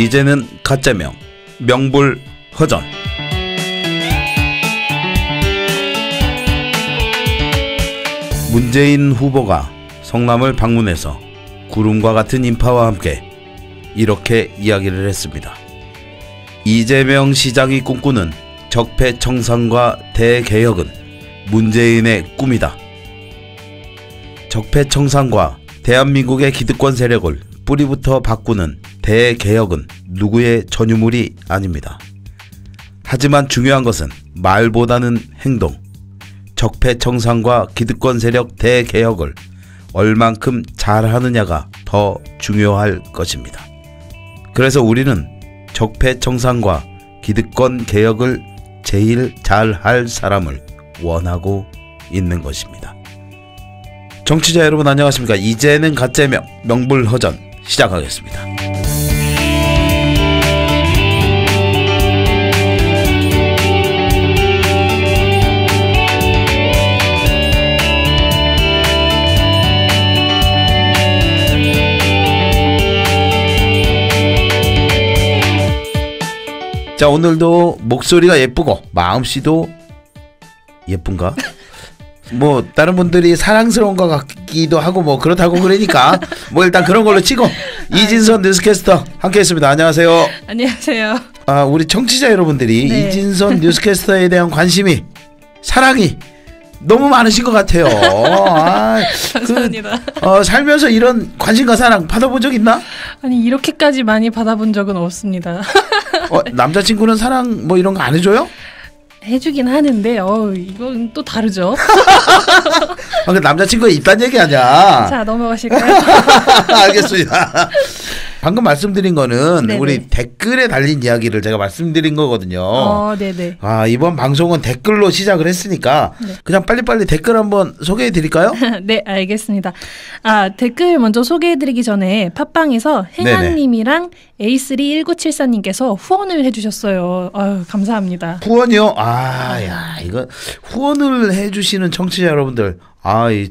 이제는 가짜명, 명불허전. 문재인 후보가 성남을 방문해서 구름과 같은 인파와 함께 이렇게 이야기를 했습니다. 이재명 시장이 꿈꾸는 적폐청산과 대개혁은 문재인의 꿈이다. 적폐청산과 대한민국의 기득권 세력을 뿌리부터 바꾸는 대개혁은 누구의 전유물이 아닙니다. 하지만 중요한 것은 말보다는 행동. 적폐청산과 기득권 세력 대개혁을 얼만큼 잘하느냐가 더 중요할 것입니다. 그래서 우리는 적폐청산과 기득권 개혁을 제일 잘할 사람을 원하고 있는 것입니다. 정치자 여러분 안녕하십니까? 이제는 가짜명, 명불허전 시작하겠습니다. 자, 오늘도 목소리가 예쁘고 마음씨도 예쁜가? 뭐 다른 분들이 사랑스러운 것 같기도 하고 뭐 그렇다고 그러니까 뭐 일단 그런 걸로 치고 이진선 뉴스캐스터 함께했습니다. 안녕하세요. 안녕하세요. 아, 우리 청취자 여러분들이 네. 이진선 뉴스캐스터에 대한 관심이, 사랑이 너무 많으신 것 같아요. 아, 감사합니다. 살면서 이런 관심과 사랑 받아본 적 있나? 아니 이렇게까지 많이 받아본 적은 없습니다. 남자친구는 사랑 뭐 이런 거 안 해줘요? 해주긴 하는데 이건 또 다르죠. 그 남자친구가 있다는 얘기 아니야. 자 넘어가실까요? 알겠습니다. 방금 말씀드린 거는 네네. 우리 댓글에 달린 이야기를 제가 말씀드린 거거든요. 네네. 아, 이번 방송은 댓글로 시작을 했으니까 네. 그냥 빨리빨리 댓글 한번 소개해 드릴까요? 네, 알겠습니다. 댓글 먼저 소개해드리기 전에 팟빵에서 행한님이랑 A31974님께서 후원을 해주셨어요. 아유, 감사합니다. 후원이요? 야, 이거 후원을 해주시는 청취자 여러분들,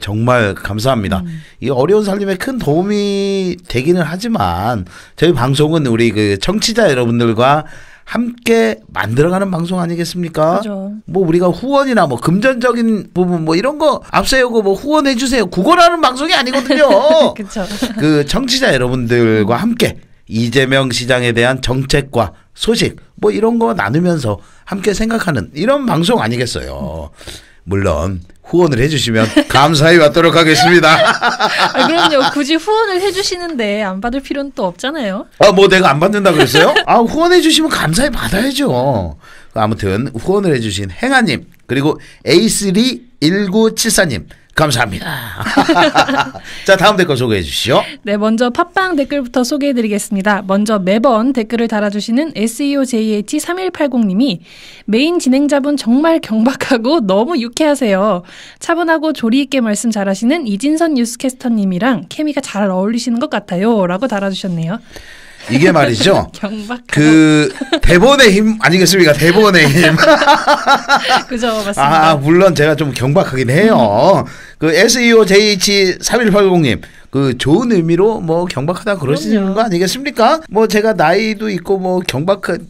정말 감사합니다. 이 어려운 살림에 큰 도움이 되기는 하지만 저희 방송은 우리 그 청취자 여러분들과 함께 만들어가는 방송 아니겠습니까? 그죠. 뭐 우리가 후원이나 뭐 금전적인 부분 뭐 이런 거 앞세우고 뭐 후원해 주세요, 구걸하는 방송이 아니거든요. 그렇죠. 그 청취자 여러분들과 함께 이재명 시장에 대한 정책과 소식 뭐 이런 거 나누면서 함께 생각하는 이런 방송 아니겠어요. 물론 후원을 해주시면 감사히 받도록 하겠습니다. 그럼요. 굳이 후원을 해주시는데 안 받을 필요는 또 없잖아요. 뭐 내가 안 받는다 그랬어요? 후원해 주시면 감사히 받아야죠. 아무튼 후원을 해주신 행아님 그리고 A31974님 감사합니다. 자, 다음 댓글 소개해 주시죠. 네, 먼저 팟빵 댓글부터 소개해드리겠습니다. 먼저 매번 댓글을 달아주시는 SEOJH3180님이 메인 진행자분 정말 경박하고 너무 유쾌하세요. 차분하고 조리 있게 말씀 잘하시는 이진선 뉴스캐스터님이랑 케미가 잘 어울리시는 것 같아요. 라고 달아주셨네요. 이게 말이죠. 경박하고. 그 대본의 힘 아니겠습니까? 대본의 힘. 그죠, 맞습니다. 물론 제가 좀 경박하긴 해요. 그 SEOJH3180님 그 좋은 의미로 뭐 경박하다 그러시는 그럼요. 거 아니겠습니까? 뭐 제가 나이도 있고 뭐 경박한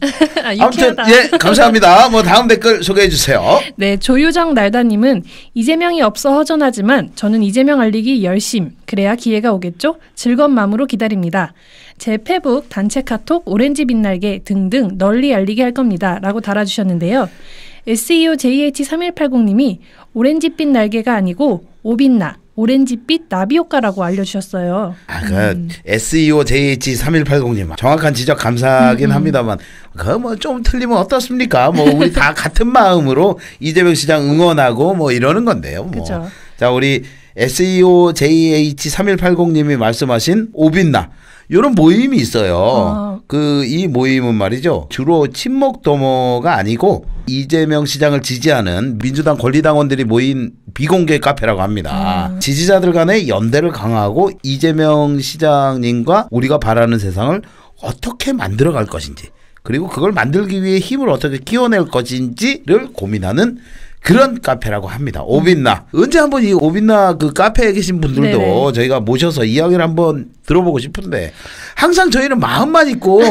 아무튼 유쾌하다. 예, 감사합니다. 뭐 다음 댓글 소개해 주세요. 네, 조유정 날다님은 이재명이 없어 허전하지만 저는 이재명 알리기 열심. 그래야 기회가 오겠죠? 즐거운 마음으로 기다립니다. 제 페북, 단체 카톡, 오렌지 빛날개 등등 널리 알리게 할 겁니다. 라고 달아주셨는데요. SEOJH3180님이 오렌지빛 날개가 아니고 오빛나, 오렌지빛 나비 효과라고 알려주셨어요. SEOJH3180님 정확한 지적 감사하긴 합니다만 그 뭐 좀 틀리면 어떻습니까? 뭐 우리 다 같은 마음으로 이재명 시장 응원하고 뭐 이러는 건데요. 뭐. 그죠. 자, 우리 SEOJH3180님이 말씀하신 오빛나 이런 모임이 있어요. 이 모임은 말이죠. 주로 친목 도모가 아니고 이재명 시장을 지지하는 민주당 권리당원들이 모인 비공개 카페라고 합니다. 지지자들 간의 연대를 강화하고 이재명 시장님과 우리가 바라는 세상을 어떻게 만들어갈 것인지, 그리고 그걸 만들기 위해 힘을 어떻게 키워낼 것인지를 고민하는 그런 카페라고 합니다. 오빛나. 언제 한번 이 오빛나 그 카페에 계신 분들도 네네. 저희가 모셔서 이야기를 한번 들어보고 싶은데 항상 저희는 마음만 있고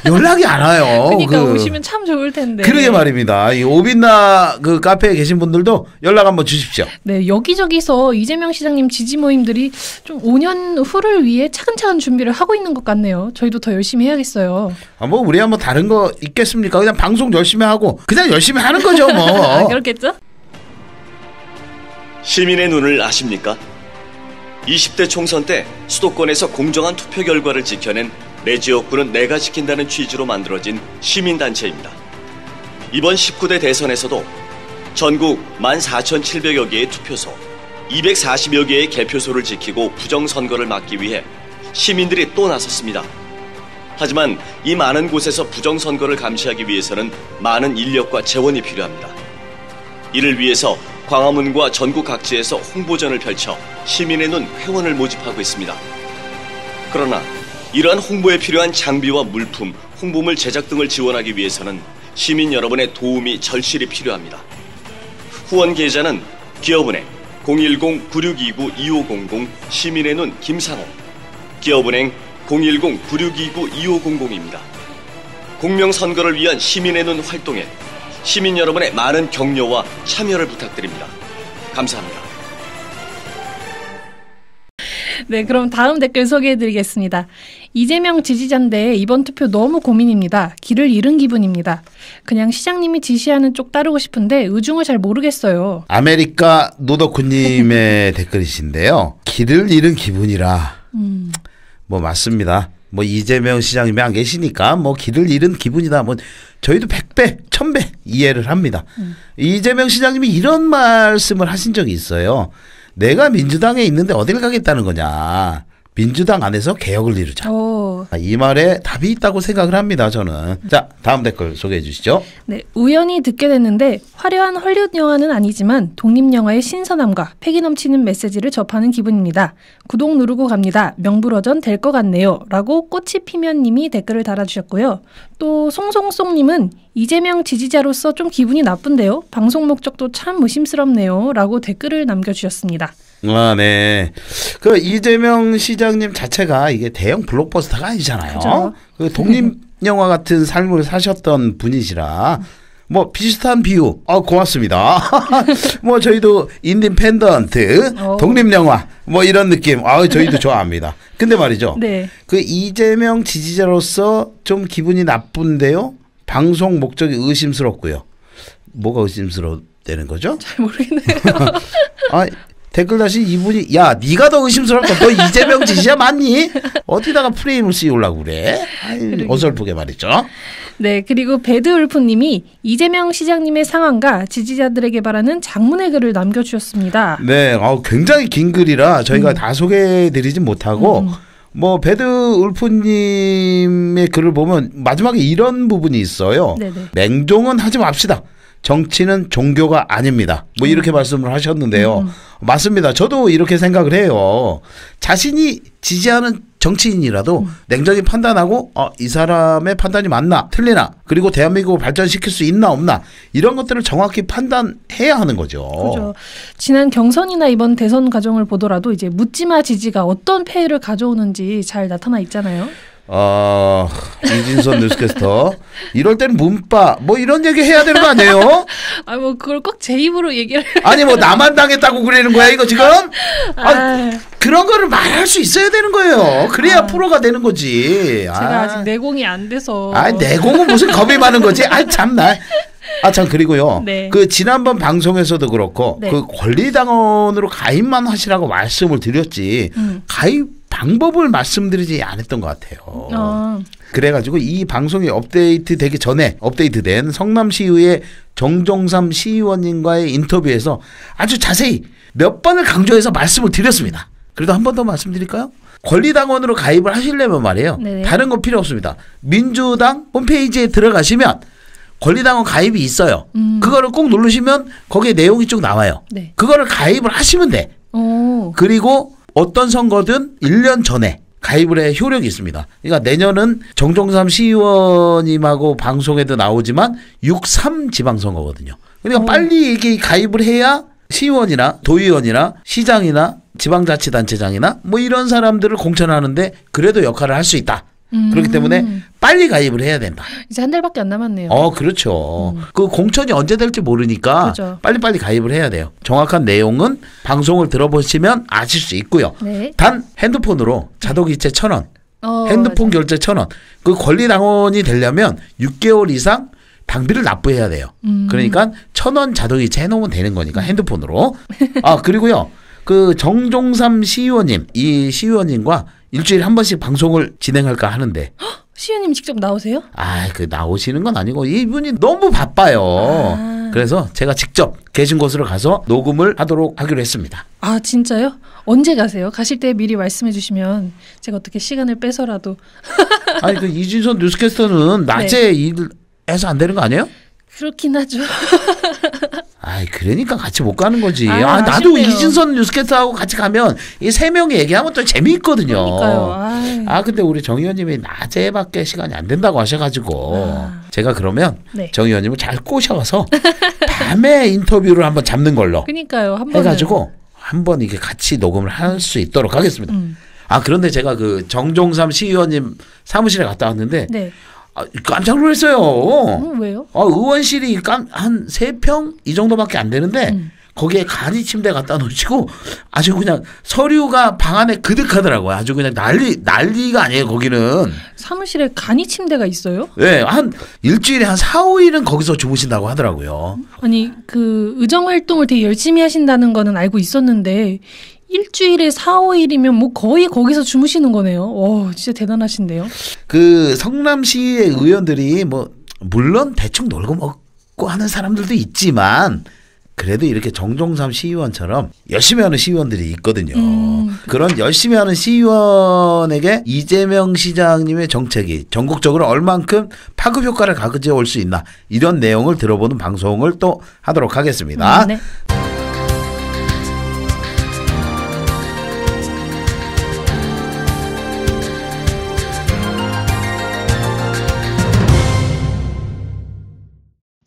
연락이 안 와요. 그러니까 오시면 참 좋을 텐데. 그러게 말입니다. 이 오빛나 그 카페에 계신 분들도 연락 한번 주십시오. 네, 여기저기서 이재명 시장님 지지 모임들이 좀 5년 후를 위해 차근차근 준비를 하고 있는 것 같네요. 저희도 더 열심히 해야겠어요. 뭐 우리 한번 다른 거 있겠습니까? 그냥 방송 열심히 하고 그냥 열심히 하는 거죠, 뭐. 그렇겠죠? 시민의 눈을 아십니까? 20대 총선 때 수도권에서 공정한 투표 결과를 지켜낸 내 지역구는 내가 지킨다는 취지로 만들어진 시민단체입니다. 이번 19대 대선에서도 전국 14,700여 개의 투표소, 240여 개의 개표소를 지키고 부정선거를 막기 위해 시민들이 또 나섰습니다. 하지만 이 많은 곳에서 부정선거를 감시하기 위해서는 많은 인력과 재원이 필요합니다. 이를 위해서 광화문과 전국 각지에서 홍보전을 펼쳐 시민의 눈 회원을 모집하고 있습니다. 그러나 이러한 홍보에 필요한 장비와 물품, 홍보물 제작 등을 지원하기 위해서는 시민 여러분의 도움이 절실히 필요합니다. 후원 계좌는 기업은행 010-9629-2500 시민의 눈 김상호, 기업은행 010-9629-2500입니다. 공명선거를 위한 시민의 눈 활동에 시민 여러분의 많은 격려와 참여를 부탁드립니다. 감사합니다. 네, 그럼 다음 댓글 소개해드리겠습니다. 이재명 지지자인데 이번 투표 너무 고민입니다. 길을 잃은 기분입니다. 그냥 시장님이 지시하는 쪽 따르고 싶은데 의중을 잘 모르겠어요. 아메리카 노덕후님의 댓글이신데요. 길을 잃은 기분이라. 뭐 맞습니다. 뭐 이재명 시장님이 안 계시니까 뭐 길을 잃은 기분이다. 뭐 저희도 100배, 1000배 이해를 합니다. 이재명 시장님이 이런 말씀을 하신 적이 있어요. 내가 민주당에 있는데 어딜 가겠다는 거냐. 민주당 안에서 개혁을 이루자. 이 말에 답이 있다고 생각을 합니다. 저는. 자, 다음 댓글 소개해 주시죠. 네, 우연히 듣게 됐는데 화려한 헐리우드 영화는 아니지만 독립영화의 신선함과 패기 넘치는 메시지를 접하는 기분입니다. 구독 누르고 갑니다. 명불허전 될 것 같네요. 라고 꽃이 피면 님이 댓글을 달아주셨고요. 또 송송송님은 이재명 지지자로서 좀 기분이 나쁜데요. 방송 목적도 참 의심스럽네요. 라고 댓글을 남겨주셨습니다. 아, 네. 그 이재명 시장님 자체가 이게 대형 블록버스터가 아니잖아요. 그죠. 그 독립영화 같은 삶을 사셨던 분이시라 뭐 비슷한 비유. 고맙습니다. 뭐 저희도 인디펜던트 독립영화 뭐 이런 느낌. 저희도 좋아합니다. 근데 말이죠. 네. 그 이재명 지지자로서 좀 기분이 나쁜데요. 방송 목적이 의심스럽고요. 뭐가 의심스럽다는 거죠? 잘 모르겠네요. 댓글 다시 이분이 야 네가 더 의심스럽다. 너 이재명 지지자 맞니? 어디다가 프레임을 씌우려고 그래? 어설프게 말이죠. 네, 그리고 배드울프님이 이재명 시장님의 상황과 지지자들에게 바라는 장문의 글을 남겨주셨습니다. 네, 굉장히 긴 글이라 저희가 다 소개해드리진 못하고 뭐 배드울프님의 글을 보면 마지막에 이런 부분이 있어요. 네네. 맹종은 하지 맙시다. 정치는 종교가 아닙니다. 뭐 이렇게 말씀을 하셨는데요. 맞습니다. 저도 이렇게 생각을 해요. 자신이 지지하는 정치인이라도 냉정히 판단하고 이 사람의 판단이 맞나 틀리나 그리고 대한민국을 발전시킬 수 있나 없나 이런 것들을 정확히 판단해야 하는 거죠. 그렇죠. 지난 경선이나 이번 대선 과정을 보더라도 이제 묻지마 지지가 어떤 폐해를 가져오는지 잘 나타나 있잖아요. 이진선 뉴스캐스터 이럴 때는 문파 뭐 이런 얘기 해야 되는 거 아니에요? 뭐 그걸 꼭 제 입으로 얘기를 아니 뭐 나만 당했다고 그러는 거야 이거 지금? 그런 거를 말할 수 있어야 되는 거예요. 그래야 프로가 되는 거지. 제가 아직 내공이 안 돼서. 내공은 무슨 겁이 많은 거지? 참나. 참 그리고요. 네. 그 지난번 방송에서도 그렇고 네. 그 권리당원으로 가입만 하시라고 말씀을 드렸지 가입 방법을 말씀드리지 않았던 것 같아요. 그래가지고 이 방송이 업데이트 되기 전에 업데이트된 성남시의회 정종삼 시의원님과의 인터뷰에서 아주 자세히 몇 번을 강조해서 말씀을 드렸습니다. 그래도 한 번 더 말씀드릴까요? 권리당원으로 가입을 하시려면 말이에요. 네네. 다른 거 필요 없습니다. 민주당 홈페이지에 들어가시면 권리당원 가입이 있어요. 그거를 꼭 누르시면 거기에 내용이 쭉 나와요. 네. 그거를 가입을 하시면 돼. 그리고 어떤 선거든 1년 전에 가입을 해 효력이 있습니다. 그러니까 내년은 정종삼 시의원님하고 방송에도 나오지만 6.3 지방선거거든요. 그러니까 빨리 이게 가입을 해야 시의원이나 도의원이나 시장이나 지방자치단체장이나 뭐 이런 사람들을 공천하는데 그래도 역할을 할 수 있다. 그렇기 때문에 빨리 가입을 해야 된다. 이제 한 달밖에 안 남았네요. 그렇죠. 그 공천이 언제 될지 모르니까 그렇죠. 빨리빨리 가입을 해야 돼요. 정확한 내용은 방송을 들어보시면 아실 수 있고요. 네. 단 핸드폰으로 자동이체 1,000원, 핸드폰 맞아요. 결제 1,000원. 그 권리당원이 되려면 6개월 이상 당비를 납부해야 돼요. 그러니까 1,000원 자동이체 해놓으면 되는 거니까 핸드폰으로. 그리고요. 그 정종삼 시의원님, 이 시의원님과 일주일에 한 번씩 방송을 진행할까 하는데. 시의원님 직접 나오세요? 그 나오시는 건 아니고 이분이 너무 바빠요. 그래서 제가 직접 계신 곳으로 가서 녹음을 하도록 하기로 했습니다. 아, 진짜요? 언제 가세요? 가실 때 미리 말씀해 주시면 제가 어떻게 시간을 빼서라도. 그 이진선 뉴스캐스터는 낮에 일해서 안 되는 거 아니에요? 그렇긴 하죠. 그러니까 같이 못 가는 거지. 나도 아쉽네요. 이진선 뉴스캐스터하고 같이 가면 이 세 명이 얘기하면 또 재미있거든요. 그러니까요. 근데 우리 정 의원님이 낮에밖에 시간이 안 된다고 하셔가지고 제가 그러면 정 의원님을 잘 꼬셔서 밤에 인터뷰를 한번 잡는 걸로. 그러니까요. 한번 해가지고 한번 이게 같이 녹음을 할 수 있도록 하겠습니다. 그런데 제가 그 정종삼 시의원님 사무실에 갔다 왔는데. 깜짝 놀랐어요. 왜요? 의원실이 한 3평 이 정도밖에 안 되는데 거기에 간이 침대 갖다 놓으시고 아주 그냥 서류가 방 안에 그득하더라고요. 아주 그냥 난리가 아니에요. 거기는. 사무실에 간이 침대가 있어요? 네. 한 일주일에 한 4, 5일은 거기서 주무신다고 하더라고요. 아니 그 의정활동을 되게 열심히 하신다는 거는 알고 있었는데 일주일에 4, 5일이면 뭐 거의 거기서 주무시는 거네요. 진짜 대단하신데요. 그 성남시의 의원들이 뭐 물론 대충 놀고 먹고 하는 사람들도 있지만 그래도 이렇게 정종삼 시의원처럼 열심히 하는 시의원들이 있거든요. 그런 열심히 하는 시의원에게 이재명 시장님의 정책이 전국적으로 얼만큼 파급 효과를 가져올 수 있나 이런 내용을 들어보는 방송을 또 하도록 하겠습니다. 네.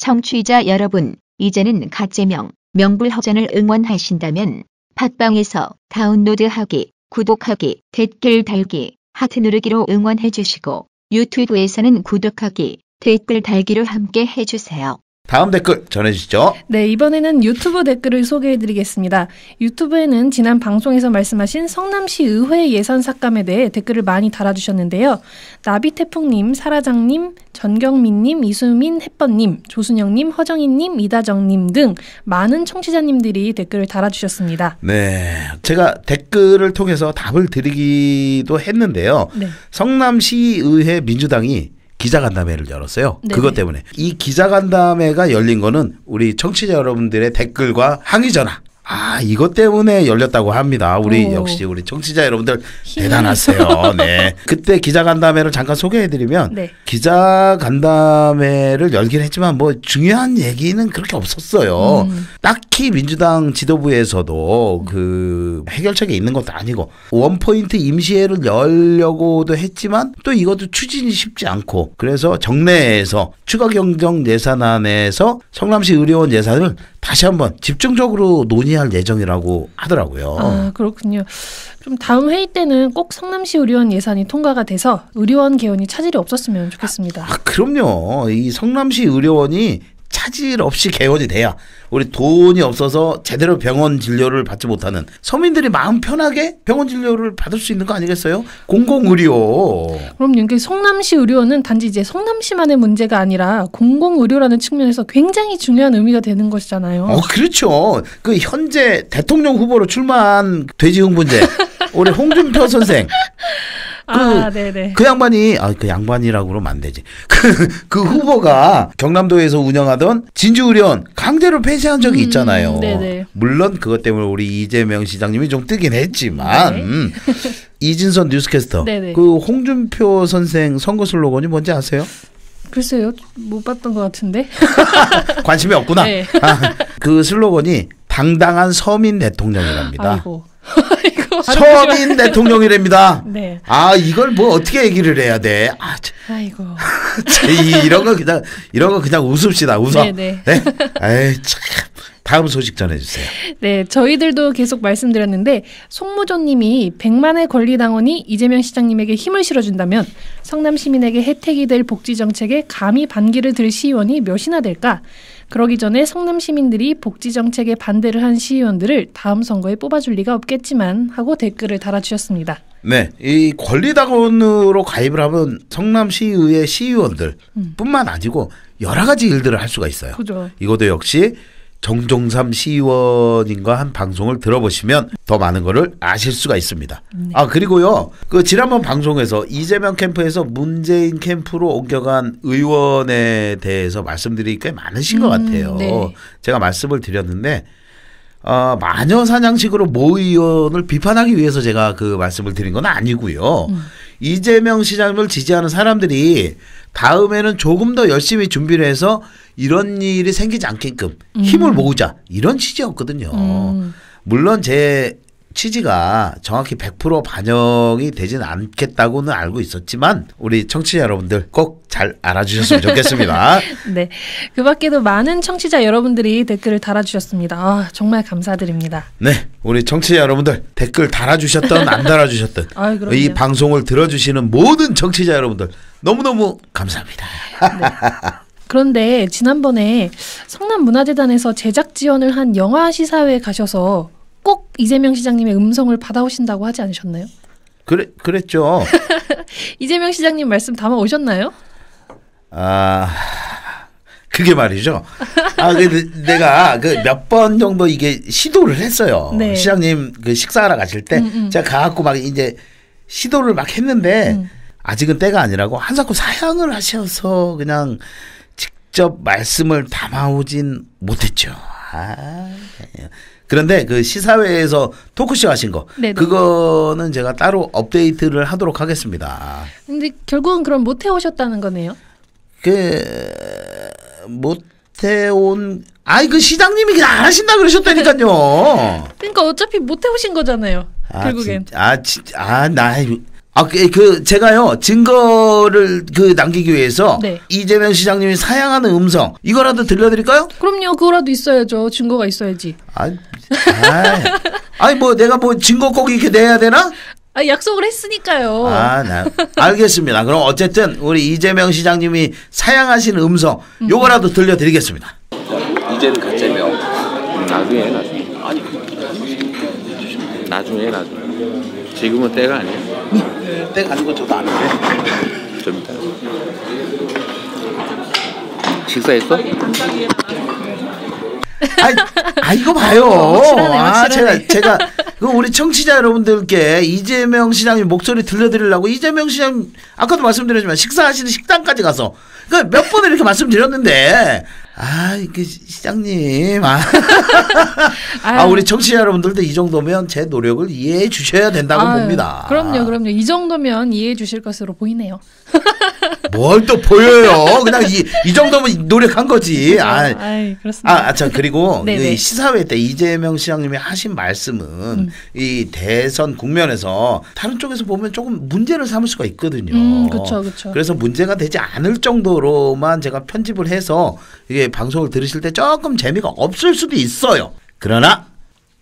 청취자 여러분, 이제는 가재명, 명불허전을 응원하신다면 팟빵에서 다운로드하기, 구독하기, 댓글 달기, 하트 누르기로 응원해 주시고 유튜브에서는 구독하기, 댓글 달기로 함께 해주세요. 다음 댓글 전해주시죠. 네, 이번에는 유튜브 댓글을 소개해드리겠습니다. 유튜브에는 지난 방송에서 말씀하신 성남시 의회 예산 삭감에 대해 댓글을 많이 달아주셨는데요. 나비태풍님, 사라장님, 전경민님, 이수민, 햇번님, 조순영님, 허정희님, 이다정님 등 많은 청취자님들이 댓글을 달아주셨습니다. 네, 제가 댓글을 통해서 답을 드리기도 했는데요. 성남시의회 민주당이 기자간담회를 열었어요. 네네. 그것 때문에. 이 기자간담회가 열린 거는 우리 청취자 여러분들의 댓글과 항의 전화. 이것 때문에 열렸다고 합니다. 역시 우리 청취자 여러분들 대단하세요. 네. 그때 기자간담회를 잠깐 소개해드리면 기자간담회를 열긴 했지만 뭐 중요한 얘기는 그렇게 없었어요. 딱히 민주당 지도부에서도 그 해결책이 있는 것도 아니고 원포인트 임시회를 열려고도 했지만 또 이것도 추진이 쉽지 않고 그래서 정내에서 추가경정 예산안에서 성남시 의료원 예산을 다시 한번 집중적으로 논의할 예정이라고 하더라고요. 그렇군요. 좀 다음 회의 때는 꼭 성남시 의료원 예산이 통과가 돼서 의료원 개원이 차질이 없었으면 좋겠습니다. 그럼요. 이 성남시 의료원이 차질 없이 개원이 돼야 우리 돈이 없어서 제대로 병원 진료를 받지 못하는 서민들이 마음 편하게 병원 진료를 받을 수 있는 거 아니겠어요? 공공의료. 그럼 이게 성남시 의료원은 단지 이제 성남시만의 문제가 아니라 공공의료라는 측면에서 굉장히 중요한 의미가 되는 것이잖아요. 그렇죠. 그 현재 대통령 후보로 출마한 돼지흥분제 우리 홍준표 선생. 네네. 그 양반이, 그 양반이라고 그러면 안 되지. 그 후보가 경남도에서 운영하던 진주의료원 강제로 폐쇄한 적이 있잖아요. 네네. 물론 그것 때문에 우리 이재명 시장님이 좀 뜨긴 했지만, 이진선 뉴스캐스터. 네네. 그 홍준표 선생 선거 슬로건이 뭔지 아세요? 글쎄요. 못 봤던 것 같은데. 관심이 없구나. 네. 그 슬로건이 당당한 서민 대통령이랍니다. 아이고. 서민 대통령이랍니다. 네. 이걸 뭐 어떻게 얘기를 해야 돼? 아이고. 이런 거 그냥 웃읍시다. 웃어. 네네. 네? 에이, 참 다음 소식 전해주세요. 네, 저희들도 계속 말씀드렸는데 송무조님이 100만의 권리당원이 이재명 시장님에게 힘을 실어준다면 성남 시민에게 혜택이 될 복지정책에 감히 반기를 들 시의원이 몇이나 될까? 그러기 전에 성남 시민들이 복지정책에 반대를 한 시의원들을 다음 선거에 뽑아줄 리가 없겠지만 하고 댓글을 달아주셨습니다. 네, 이 권리당원으로 가입을 하면 성남시의회 시의원들 뿐만 아니고 여러 가지 일들을 할 수가 있어요. 그죠. 이것도 역시 정종삼 시의원님과 한 방송을 들어보시면 더 많은 거를 아실 수가 있습니다. 네. 아, 그리고요, 그 지난번 방송에서 이재명 캠프에서 문재인 캠프로 옮겨간 의원에 대해서 말씀드리기 꽤 많으신 것 같아요. 네. 제가 말씀을 드렸는데 마녀 사냥식으로 모 의원을 비판하기 위해서 제가 그 말씀을 드린 건 아니고요. 이재명 시장을 지지하는 사람들이 다음에는 조금 더 열심히 준비를 해서 이런 일이 생기지 않게끔 힘을 모으자 이런 취지였거든요. 물론 제 취지가 정확히 100% 반영이 되지는 않겠다고는 알고 있었지만 우리 청취자 여러분들 꼭 잘 알아주셨으면 좋겠습니다. 네, 그 밖에도 많은 청취자 여러분들이 댓글을 달아주셨습니다. 아, 정말 감사드립니다. 네, 우리 청취자 여러분들 댓글 달아주셨던 안 달아주셨던 이 방송을 들어주시는 모든 청취자 여러분들 너무너무 감사합니다. 네. 그런데 지난번에 성남문화재단에서 제작 지원을 한 영화 시사회에 가셔서 꼭 이재명 시장님의 음성을 받아오신다고 하지 않으셨나요? 그랬죠. 이재명 시장님 말씀 담아 오셨나요? 그게 말이죠. 내가 그 몇 번 정도 이게 시도를 했어요. 네. 시장님 그 식사하러 가실 때 제가 가갖고 막 이제 시도를 막 했는데 아직은 때가 아니라고 한사코 사양을 하셔서 그냥 직접 말씀을 담아오진 못했죠. 그런데 그 시사회에서 토크쇼 하신 거 네네. 그거는 제가 따로 업데이트를 하도록 하겠습니다. 근데 결국은 그럼 못 해오셨다는 거네요? 못 해온 그 시장님이 그냥 안 하신다 그러셨다니까요. 그러니까 어차피 못 해오신 거잖아요. 결국엔. 제가요 증거를 남기기 위해서 네. 이재명 시장님이 사양하는 음성 이거라도 들려드릴까요? 그럼요, 그거라도 있어야죠. 증거가 있어야지. 뭐 내가 뭐 증거 꼭 이렇게 내야 되나? 약속을 했으니까요. 알겠습니다. 그럼 어쨌든 우리 이재명 시장님이 사양하신 음성 요거라도 들려드리겠습니다. 이제는 가짜명. 나중에. 지금은 때가 아니에요. 때가 아닌 건 저도 아는데. 좀 이따. 식사했어? 이거 봐요. 확실하네. 제가 우리 청취자 여러분들께 이재명 시장님 목소리 들려드리려고 이재명 시장 아까도 말씀드렸지만 식사하시는 식당까지 가서 몇 번을 이렇게 말씀드렸는데 이게 시장님 우리 청취자 여러분들도 이 정도면 제 노력을 이해해 주셔야 된다고 봅니다. 그럼요. 이 정도면 이해해 주실 것으로 보이네요. 뭘 또 보여요. 그냥 이 정도면 노력한 거지. 그렇습니다. 그리고 이 시사회 때 이재명 시장님이 하신 말씀은 이 대선 국면에서 다른 쪽에서 보면 조금 문제를 삼을 수가 있거든요. 그렇죠. 그래서 문제가 되지 않을 정도로만 제가 편집을 해서 이게 방송을 들으실 때 조금 재미가 없을 수도 있어요. 그러나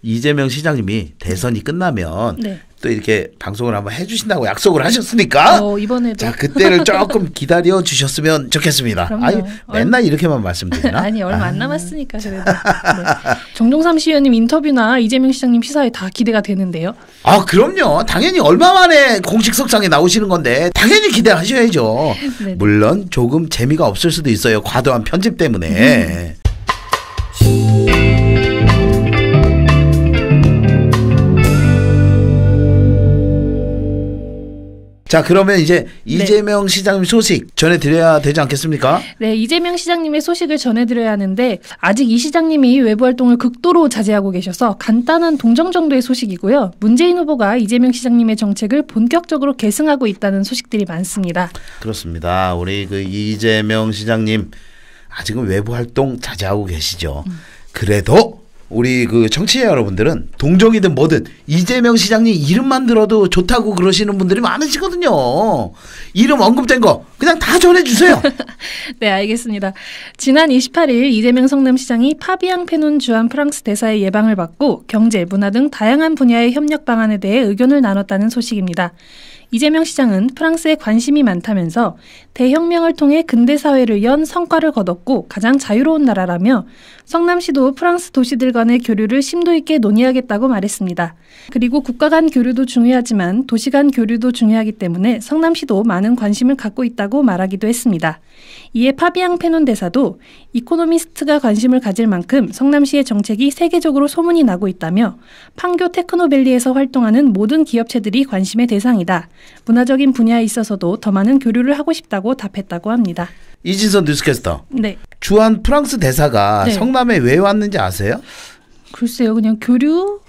이재명 시장님이 대선이 끝나면 또 이렇게 방송을 한번 해주신다고 약속을 하셨으니까 이번에도 그때를 조금 기다려 주셨으면 좋겠습니다. 맨날 이렇게만 말씀드리나? 얼마 안 남았으니까 그래도. 정종삼 시의원님 인터뷰나 이재명 시장님 시사회 다 기대가 되는데요. 그럼요. 당연히 얼마 만에 공식석상에 나오시는 건데 당연히 기대하셔야죠. 물론 조금 재미가 없을 수도 있어요. 과도한 편집 때문에. 자, 그러면 이제 이재명 시장님 소식 전해드려야 되지 않겠습니까? 네, 이재명 시장님의 소식을 전해드려야 하는데 아직 이 시장님이 외부 활동을 극도로 자제하고 계셔서 간단한 동정 정도의 소식이고요. 문재인 후보가 이재명 시장님의 정책을 본격적으로 계승하고 있다는 소식들이 많습니다. 그렇습니다. 우리 이재명 시장님 아직은 외부 활동 자제하고 계시죠. 그래도 우리 그 청취자 여러분들은 동정이든 뭐든 이재명 시장님 이름만 들어도 좋다고 그러시는 분들이 많으시거든요. 이름 언급된 거 그냥 다 전해주세요. 네, 알겠습니다. 지난 28일 이재명 성남시장이 파비앙 페논 주한 프랑스 대사의 예방을 받고 경제, 문화 등 다양한 분야의 협력 방안에 대해 의견을 나눴다는 소식입니다. 이재명 시장은 프랑스에 관심이 많다면서 대혁명을 통해 근대사회를 연 성과를 거뒀고 가장 자유로운 나라라며 성남시도 프랑스 도시들 간의 교류를 심도 있게 논의하겠다고 말했습니다. 그리고 국가 간 교류도 중요하지만 도시 간 교류도 중요하기 때문에 성남시도 많은 관심을 갖고 있다고 말하기도 했습니다. 이에 파비앙 페논 대사도 이코노미스트가 관심을 가질 만큼 성남시의 정책이 세계적으로 소문이 나고 있다며 판교 테크노밸리에서 활동하는 모든 기업체들이 관심의 대상이다. 문화적인 분야에 있어서도 더 많은 교류를 하고 싶다고 답했다고 합니다. 이진선 뉴스캐스터. 네. 주한 프랑스 대사가 네. 성남에 왜 왔는지 아세요? 글쎄요. 그냥 교류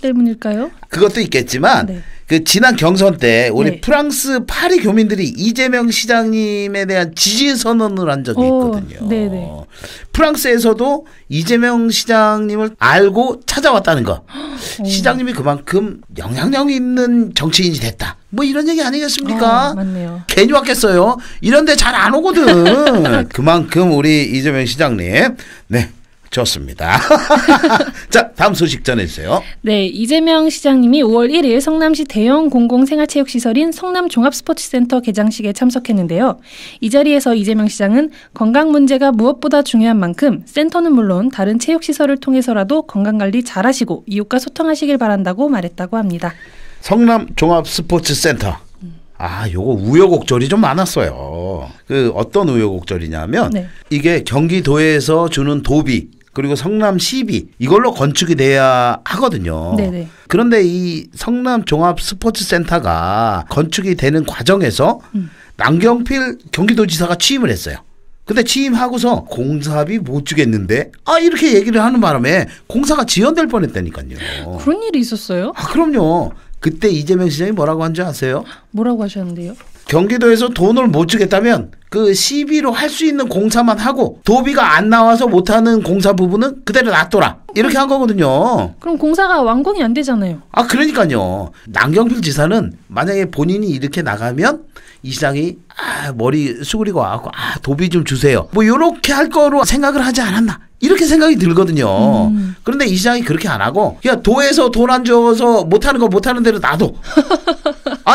때문일까요? 그것도 있겠지만 네. 그 지난 경선 때 우리 네. 프랑스 파리 교민들이 이재명 시장님에 대한 지지 선언을 한 적이 있거든요. 네네. 프랑스에서도 이재명 시장님을 알고 찾아왔다는 거. 시장님이 그만큼 영향력 있는 정치인이 됐다. 뭐 이런 얘기 아니겠습니까? 맞네요. 괜히 왔겠어요. 이런데 잘 안 오거든. 그만큼 우리 이재명 시장님 네. 좋습니다. 자, 다음 소식 전해주세요. 네, 이재명 시장님이 5월 1일 성남시 대형 공공생활체육시설인 성남종합스포츠센터 개장식에 참석했는데요. 이 자리에서 이재명 시장은 건강 문제가 무엇보다 중요한 만큼 센터는 물론 다른 체육시설을 통해서라도 건강관리 잘하시고 이웃과 소통하시길 바란다고 말했다고 합니다. 성남종합스포츠센터. 아, 요거 우여곡절이 좀 많았어요. 그 어떤 우여곡절이냐면 네. 이게 경기도에서 주는 도비 그리고 성남시비 이걸로 건축이 돼야 하거든요. 네네. 그런데 이 성남종합스포츠센터가 건축이 되는 과정에서 남경필 경기도지사가 취임을 했어요. 근데 취임하고서 공사비 못 주겠는데 이렇게 얘기를 하는 바람에 공사가 지연될 뻔했다니까요. 그런 일이 있었어요? 그럼요. 그때 이재명 시장이 뭐라고 한 줄 아세요? 뭐라고 하셨는데요? 경기도에서 돈을 못 주겠다면 그 시비로 할 수 있는 공사만 하고 도비가 안 나와서 못하는 공사 부분은 그대로 놔둬라. 이렇게 한 거거든요. 그럼 공사가 완공이 안 되잖아요. 그러니까요. 남경필 지사는 만약에 본인이 이렇게 나가면 이 시장이 머리 수그리고 와갖고 도비 좀 주세요. 뭐 이렇게 할 거로 생각을 하지 않았나. 이렇게 생각이 들거든요. 그런데 이 시장이 그렇게 안 하고 야 도에서 돈 안 줘서 못하는 거 못하는 대로 놔둬.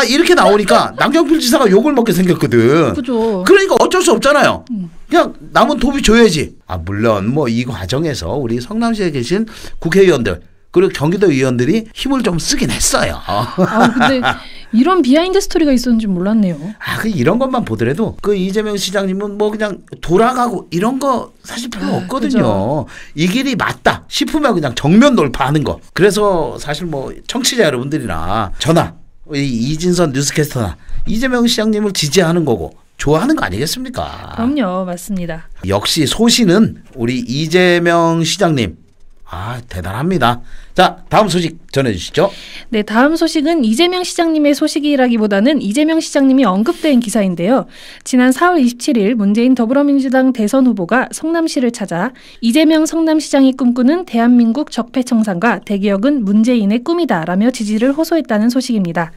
이렇게 나오니까 남경필 지사가 욕을 먹게 생겼거든. 그죠. 그러니까 어쩔 수 없잖아요. 그냥 남은 도비 줘야지. 물론 뭐 이 과정에서 우리 성남시에 계신 국회의원들 그리고 경기도 의원들이 힘을 좀 쓰긴 했어요. 근데 이런 비하인드 스토리가 있었는지 몰랐네요. 이런 것만 보더라도 그 이재명 시장님은 뭐 그냥 돌아가고 이런 거 사실 별로 없거든요. 그죠. 이 길이 맞다 싶으면 그냥 정면 돌파하는 거. 그래서 사실 뭐 청취자 여러분들이나 저나 이진선 뉴스캐스터나 이재명 시장님을 지지하는 거고 좋아하는 거 아니겠습니까? 그럼요. 맞습니다. 역시 소신은 우리 이재명 시장님. 대단합니다. 자, 다음 소식 전해주시죠. 네, 다음 소식은 이재명 시장님의 소식이라기보다는 이재명 시장님이 언급된 기사인데요. 지난 4월 27일 문재인 더불어민주당 대선 후보가 성남시를 찾아 이재명 성남시장이 꿈꾸는 대한민국 적폐청산과 대개혁은 문재인의 꿈이다 라며 지지를 호소했다는 소식입니다.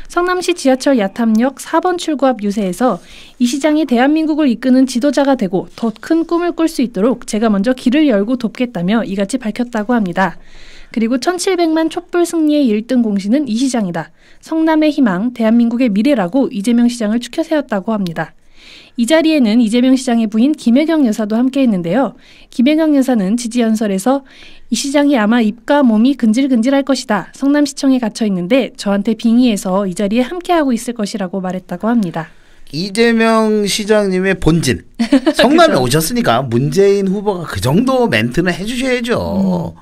성남시 지하철 야탐역 4번 출구 앞 유세에서 이 시장이 대한민국을 이끄는 지도자가 되고 더 큰 꿈을 꿀 수 있도록 제가 먼저 길을 열고 돕겠다며 이같이 밝혔다고 합니다. 그리고 1700만 촛불 승리의 1등 공신은 이 시장이다. 성남의 희망, 대한민국의 미래라고 이재명 시장을 추켜 세웠다고 합니다. 이 자리에는 이재명 시장의 부인 김혜경 여사도 함께했는데요. 김혜경 여사는 지지연설에서 이 시장이 아마 입과 몸이 근질근질할 것이다. 성남시청에 갇혀 있는데 저한테 빙의해서 이 자리에 함께하고 있을 것이라고 말했다고 합니다. 이재명 시장님의 본진 성남에 오셨으니까 문재인 후보가 그 정도 멘트는 해주셔야죠.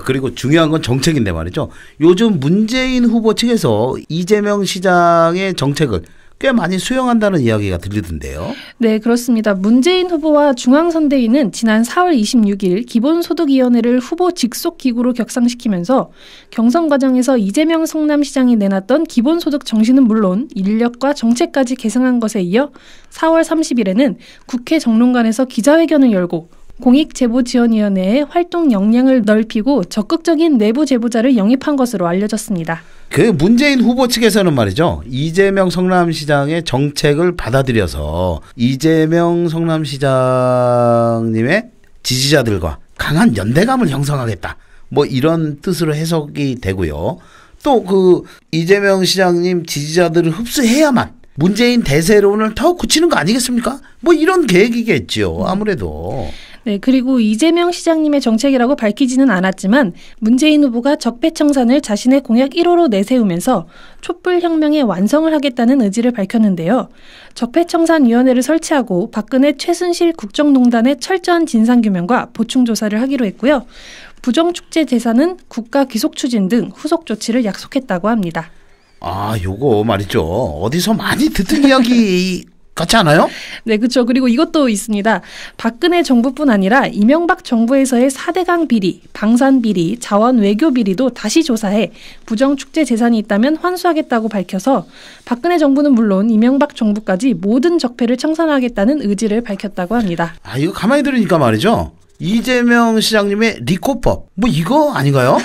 그리고 중요한 건 정책인데 말이죠. 요즘 문재인 후보 측에서 이재명 시장의 정책을 꽤 많이 수용한다는 이야기가 들리던데요. 네, 그렇습니다. 문재인 후보와 중앙선대위는 지난 4월 26일 기본소득위원회를 후보 직속 기구로 격상시키면서 경선 과정에서 이재명 성남시장이 내놨던 기본소득 정신은 물론 인력과 정책까지 계승한 것에 이어 4월 30일에는 국회 정론관에서 기자회견을 열고 공익제보지원위원회의 활동 역량을 넓히고 적극적인 내부 제보자를 영입한 것으로 알려졌습니다. 그 문재인 후보 측에서는 말이죠. 이재명 성남시장의 정책을 받아들여서 이재명 성남시장님의 지지자들과 강한 연대감을 형성하겠다. 뭐 이런 뜻으로 해석이 되고요. 또 그 이재명 시장님 지지자들을 흡수해야만 문재인 대세론을 더 굳히는 거 아니겠습니까? 뭐 이런 계획이겠죠. 아무래도. 네, 그리고 이재명 시장님의 정책이라고 밝히지는 않았지만 문재인 후보가 적폐청산을 자신의 공약 1호로 내세우면서 촛불혁명의 완성을 하겠다는 의지를 밝혔는데요. 적폐청산위원회를 설치하고 박근혜 최순실 국정농단의 철저한 진상규명과 보충조사를 하기로 했고요. 부정축제 재산은 국가 귀속 추진 등 후속 조치를 약속했다고 합니다. 아, 요거 말이죠. 어디서 많이 듣던 이야기 같지 않아요? 네, 그렇죠. 그리고 이것도 있습니다. 박근혜 정부뿐 아니라 이명박 정부에서의 4대강 비리, 방산 비리, 자원 외교 비리도 다시 조사해 부정축제 재산이 있다면 환수하겠다고 밝혀서 박근혜 정부는 물론 이명박 정부까지 모든 적폐를 청산하겠다는 의지를 밝혔다고 합니다. 아, 이거 가만히 들으니까 말이죠. 이재명 시장님의 리코법 뭐 이거 아닌가요?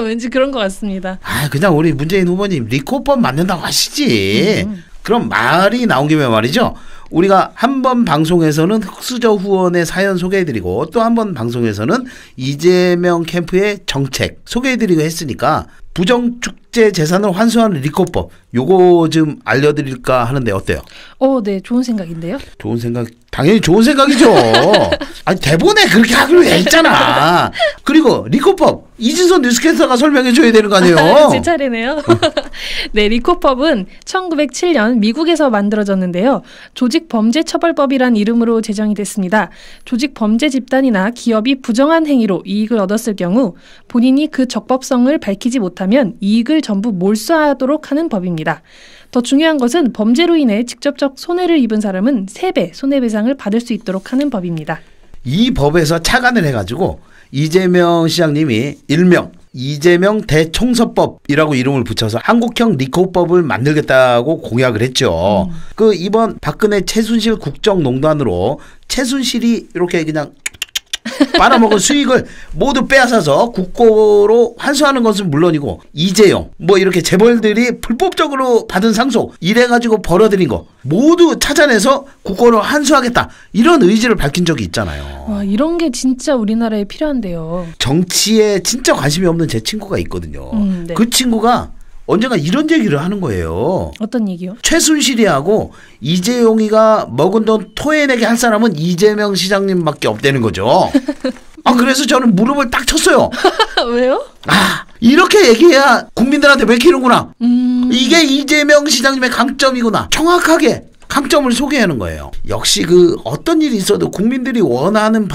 왠지 그런 것 같습니다. 아, 그냥 우리 문재인 후보님 리코법 만든다고 하시지. 그럼 말이 나온 김에 말이죠. 우리가 한 번 방송에서는 흑수저 후원의 사연 소개해드리고 또 한 번 방송에서는 이재명 캠프의 정책 소개해드리고 했으니까 부정축제 재산을 환수하는 리코법 요거 좀 알려드릴까 하는데 어때요? 네, 좋은 생각인데요. 좋은 생각, 당연히 좋은 생각이죠. 아니 대본에 그렇게 하기로 돼 있잖아. 그리고 리코법 이진선 뉴스캐스터가 설명해 줘야 되는 거 아니에요? 제 차례네요. 네, 리코법은 1907년 미국에서 만들어졌는데요. 조직범죄처벌법이란 이름으로 제정이 됐습니다. 조직범죄 집단이나 기업이 부정한 행위로 이익을 얻었을 경우 본인이 그 적법성을 밝히지 못하면 이익을 전부 몰수하도록 하는 법입니다. 더 중요한 것은 범죄로 인해 직접적 손해를 입은 사람은 3배 손해배상을 받을 수 있도록 하는 법입니다. 이 법에서 착안을 해가지고 이재명 시장님이 일명 이재명 대청소법이라고 이름을 붙여서 한국형 리코법을 만들겠다고 공약을 했죠. 그 이번 박근혜 최순실 국정농단으로 최순실이 이렇게 그냥 빨아먹은 수익을 모두 빼앗아서 국고로 환수하는 것은 물론이고 이재용 뭐 이렇게 재벌들이 불법적으로 받은 상속 이래가지고 벌어들인 거 모두 찾아내서 국고로 환수하겠다 이런 의지를 밝힌 적이 있잖아요. 와, 이런 게 진짜 우리나라에 필요한데요. 정치에 진짜 관심이 없는 제 친구가 있거든요. 네. 그 친구가 언젠가 이런 얘기를 하는 거예요. 어떤 얘기요? 최순실이하고 이재용이가 먹은 돈 토해내게 할 사람은 이재명 시장님밖에 없다는 거죠. 아, 그래서 저는 무릎을 딱 쳤어요. 왜요? 아, 이렇게 얘기해야 국민들한테 맥히는구나. 이게 이재명 시장님의 강점이구나. 정확하게 강점을 소개하는 거예요. 역시 그 어떤 일이 있어도 국민들이 원하는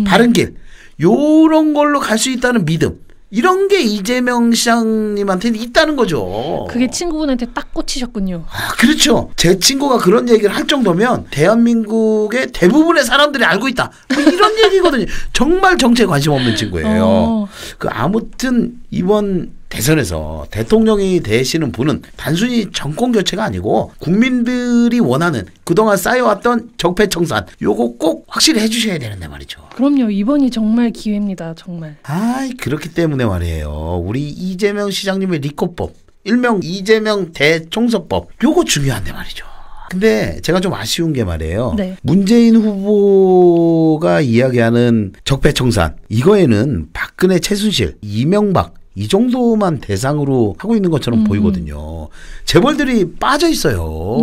바른 길 요런 걸로 갈 수 있다는 믿음. 이런 게 이재명 시장님한테는 있다는 거죠. 그게 친구분한테 딱 꽂히셨군요. 아, 그렇죠. 제 친구가 그런 얘기를 할 정도면 대한민국의 대부분의 사람들이 알고 있다. 뭐 이런 얘기거든요. 정말 정치에 관심 없는 친구예요. 그 아무튼 이번 대선에서 대통령이 되시는 분은 단순히 정권 교체가 아니고 국민들이 원하는 그동안 쌓여왔던 적폐청산 요거 꼭 확실히 해주셔야 되는데 말이죠. 그럼요. 이번이 정말 기회입니다. 정말. 아, 그렇기 때문에 말이에요. 우리 이재명 시장님의 리코법 일명 이재명 대청소법 요거 중요한데 말이죠. 근데 제가 좀 아쉬운 게 말이에요. 네. 문재인 후보가 이야기하는 적폐청산 이거에는 박근혜 최순실 이명박 이 정도만 대상으로 하고 있는 것처럼 보이거든요. 재벌들이 빠져 있어요.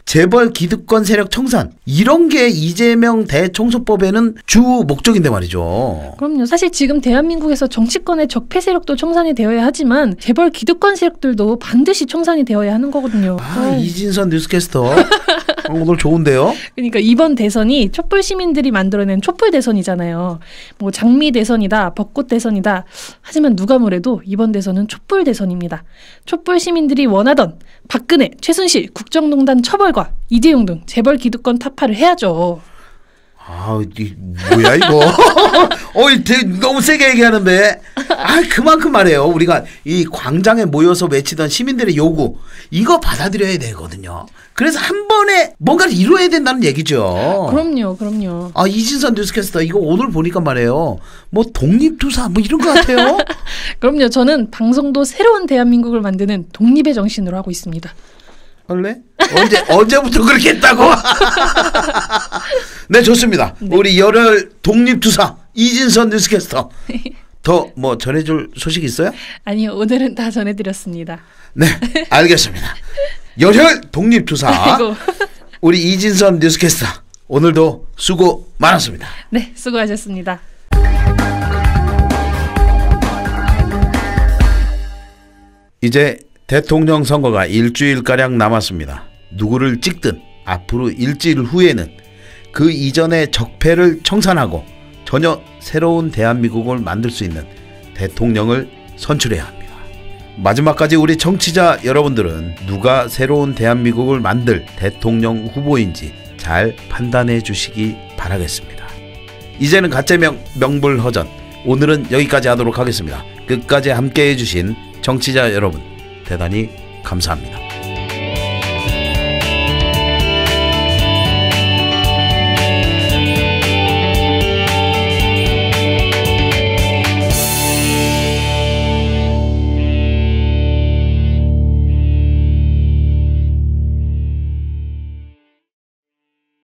재벌 기득권 세력 청산 이런 게 이재명 대청소법에는 주 목적인데 말이죠. 그럼요. 사실 지금 대한민국에서 정치권의 적폐 세력도 청산이 되어야 하지만 재벌 기득권 세력들도 반드시 청산이 되어야 하는 거거든요. 아, 이진선 뉴스캐스터 오늘 좋은데요? 그러니까 이번 대선이 촛불 시민들이 만들어낸 촛불 대선이잖아요. 뭐 장미 대선이다, 벚꽃 대선이다. 하지만 누가 뭐래도 이번 대선은 촛불 대선입니다. 촛불 시민들이 원하던 박근혜, 최순실, 국정농단 처벌과 이재용 등 재벌 기득권 타파를 해야죠. 아, 뭐야 이거? 너무 세게 얘기하는데. 그만큼 말해요. 우리가 이 광장에 모여서 외치던 시민들의 요구 이거 받아들여야 되거든요. 그래서 한 번에 뭔가를 이루어야 된다는 얘기죠. 그럼요. 이진선 뉴스캐스터 이거 오늘 보니까 말이에요. 뭐 독립투사 뭐 이런 것 같아요. 그럼요. 저는 방송도 새로운 대한민국을 만드는 독립의 정신으로 하고 있습니다. 원래? 언제부터 그렇게 했다고? 네, 좋습니다. 네. 우리 열혈 독립투사 이진선 뉴스캐스터. 더 뭐 전해줄 소식 있어요? 아니요, 오늘은 다 전해드렸습니다. 네, 알겠습니다. 열혈 독립투사 우리 이진선 뉴스캐스터 오늘도 수고 많았습니다. 네, 수고하셨습니다. 이제 대통령 선거가 일주일가량 남았습니다. 누구를 찍든 앞으로 일주일 후에는 그 이전의 적폐를 청산하고 전혀 새로운 대한민국을 만들 수 있는 대통령을 선출해야 합니다. 마지막까지 우리 청취자 여러분들은 누가 새로운 대한민국을 만들 대통령 후보인지 잘 판단해 주시기 바라겠습니다. 이제는 가짜명 명불허전 오늘은 여기까지 하도록 하겠습니다. 끝까지 함께해 주신 청취자 여러분 대단히 감사합니다.